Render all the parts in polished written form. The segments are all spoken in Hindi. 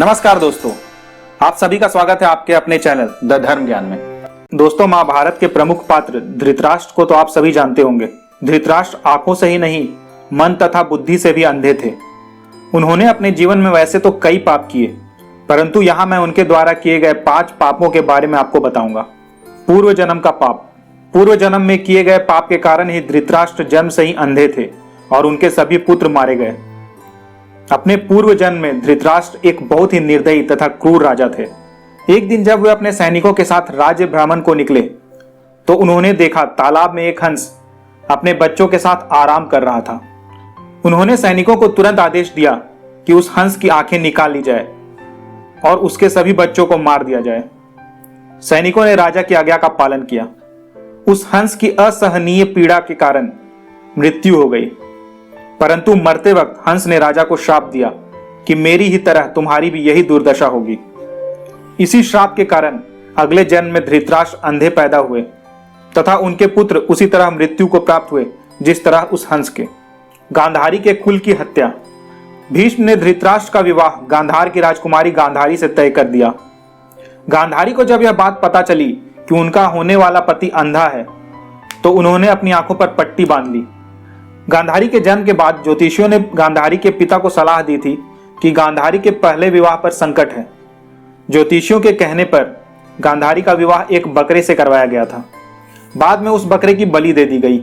नमस्कार दोस्तों, आप सभी का स्वागत है आपके अपने चैनल द धर्म ज्ञान में। दोस्तों, महाभारत के प्रमुख पात्र धृतराष्ट्र को तो आप सभी जानते होंगे। धृतराष्ट्र आंखों से ही नहीं, मन तथा बुद्धि से भी अंधे थे। उन्होंने अपने जीवन में वैसे तो कई पाप किए, परंतु यहाँ मैं उनके द्वारा किए गए 5 पापों के बारे में आपको बताऊंगा। पूर्व जन्म का पाप। पूर्व जन्म में किए गए पाप के कारण ही धृतराष्ट्र जन्म से ही अंधे थे और उनके सभी पुत्र मारे गए। अपने पूर्व जन्म में धृतराष्ट्र एक बहुत ही निर्दयी तथा क्रूर राजा थे। एक दिन जब वे अपने सैनिकों के साथ राज्य भ्रमण को निकले तो उन्होंने देखा तालाब में एक हंस अपने बच्चों के साथ आराम कर रहा था। उन्होंने सैनिकों को तुरंत आदेश दिया कि उस हंस की आंखें निकाल ली जाए और उसके सभी बच्चों को मार दिया जाए। सैनिकों ने राजा की आज्ञा का पालन किया। उस हंस की असहनीय पीड़ा के कारण मृत्यु हो गई, परंतु मरते वक्त हंस ने राजा को श्राप दिया कि मेरी ही तरह तुम्हारी भी यही दुर्दशा होगी। इसी श्राप के कारण अगले जन्म में धृतराष्ट्र अंधे पैदा हुए तथा उनके पुत्र उसी तरह मृत्यु को प्राप्त हुए जिस तरह उस हंस के। गांधारी के कुल की हत्या। भीष्म ने धृतराष्ट्र का विवाह गांधार की राजकुमारी गांधारी से तय कर दिया। गांधारी को जब यह बात पता चली कि उनका होने वाला पति अंधा है तो उन्होंने अपनी आंखों पर पट्टी बांध ली। गांधारी के जन्म के बाद ज्योतिषियों ने गांधारी के पिता को सलाह दी थी कि गांधारी के पहले विवाह पर संकट है। ज्योतिषियों के कहने पर गांधारी का विवाह एक बकरे से करवाया गया था। बाद में उस बकरे की बलि दे दी गई।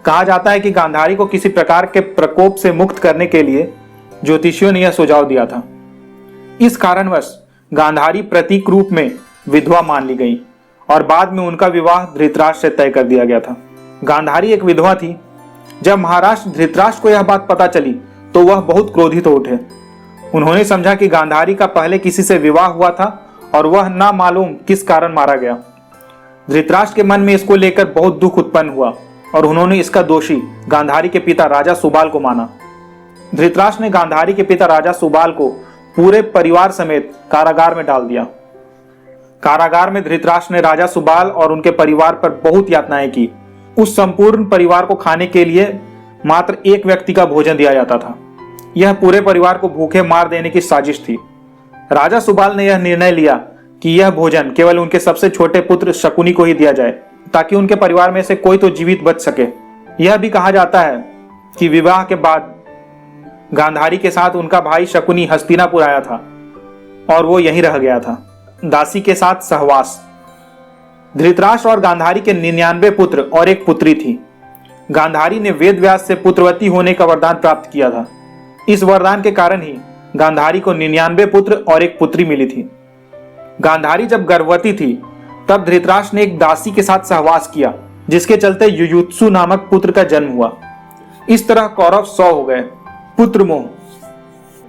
कहा जाता है कि गांधारी को किसी प्रकार के प्रकोप से मुक्त करने के लिए ज्योतिषियों ने यह सुझाव दिया था। इस कारणवश गांधारी प्रतीक रूप में विधवा मान ली गई और बाद में उनका विवाह धृतराष्ट्र से तय कर दिया गया था। गांधारी एक विधवा थी। जब महाराष्ट्र धृतराष्ट्र को यह बात पता चली तो वह बहुत क्रोधित हो उठे। उन्होंने समझा कि गांधारी का पहले किसी से विवाह हुआ था और वह ना मालूम किस कारण मारा गया। धृतराष्ट्र के मन में इसको लेकर बहुत दुख उत्पन्न हुआ और उन्होंने इसका दोषी गांधारी के पिता राजा सुबाल को माना। धृतराष्ट्र ने गांधारी के पिता राजा सुबाल को पूरे परिवार समेत कारागार में डाल दिया। कारागार में धृतराष्ट्र ने राजा सुबाल और उनके परिवार पर बहुत यातनाएं की। उस संपूर्ण परिवार को खाने के लिए मात्र एक व्यक्ति का भोजन दिया जाता था। यह पूरे परिवार को भूखे मार देने की साजिश थी। राजा सुबाल ने यह निर्णय लिया कि यह भोजन केवल उनके सबसे छोटे पुत्र शकुनी को ही दिया जाए ताकि उनके परिवार में से कोई तो जीवित बच सके। यह भी कहा जाता है कि विवाह के बाद गांधारी के साथ उनका भाई शकुनी हस्तिनापुर आया था और वो यहीं रह गया था। दासी के साथ सहवास। धृतराष्ट्र और गांधारी के 99 पुत्र और एक पुत्री थी। गांधारी ने वेदव्यास से पुत्रवती होने का वरदान प्राप्त किया था। इस वरदान के कारण ही गांधारी को 99 पुत्र और एक पुत्री मिली थी। गांधारी जब गर्भवती थी तब धृतराष्ट्र ने एक दासी के साथ सहवास किया, जिसके चलते युयुत्सु नामक पुत्र का जन्म हुआ। इस तरह कौरव 100 हो गए। पुत्रमोह।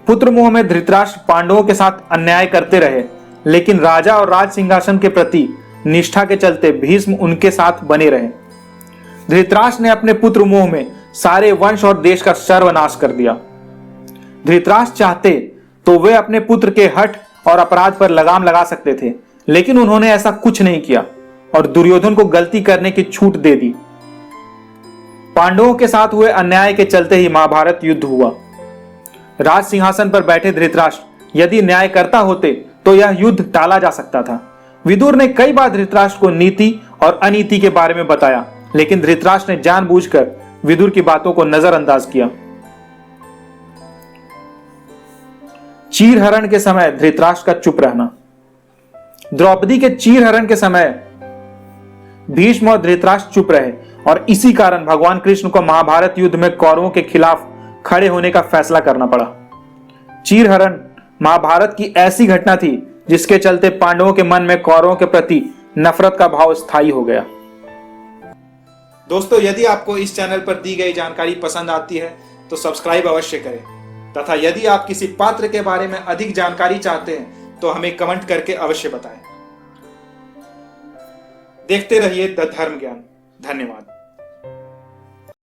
पुत्रमोह में धृतराष्ट्र पांडवों के साथ अन्याय करते रहे, लेकिन राजा और राज सिंहासन के प्रति निष्ठा के चलते भीष्म उनके साथ बने रहे। धृतराष्ट्र ने अपने पुत्र मोह में सारे वंश और देश का सर्वनाश कर दिया। धृतराष्ट्र चाहते तो वे अपने पुत्र के हठ और अपराध पर लगाम लगा सकते थे, लेकिन उन्होंने ऐसा कुछ नहीं किया और दुर्योधन को गलती करने की छूट दे दी। पांडवों के साथ हुए अन्याय के चलते ही महाभारत युद्ध हुआ। राज सिंहासन पर बैठे धृतराष्ट्र यदि न्याय करता होते तो यह युद्ध टाला जा सकता था। विदुर ने कई बार धृतराष्ट्र को नीति और अनीति के बारे में बताया, लेकिन धृतराष्ट्र ने जानबूझकर विदुर की बातों को नजरअंदाज किया। चीरहरण के समय धृतराष्ट्र का चुप रहना। द्रौपदी के चीरहरण के समय भीष्म और धृतराष्ट्र चुप रहे और इसी कारण भगवान कृष्ण को महाभारत युद्ध में कौरवों के खिलाफ खड़े होने का फैसला करना पड़ा। चीरहरण महाभारत की ऐसी घटना थी जिसके चलते पांडवों के मन में कौरवों के प्रति नफरत का भाव स्थायी हो गया। दोस्तों, यदि आपको इस चैनल पर दी गई जानकारी पसंद आती है तो सब्सक्राइब अवश्य करें तथा यदि आप किसी पात्र के बारे में अधिक जानकारी चाहते हैं तो हमें कमेंट करके अवश्य बताएं। देखते रहिए द धर्म ज्ञान। धन्यवाद।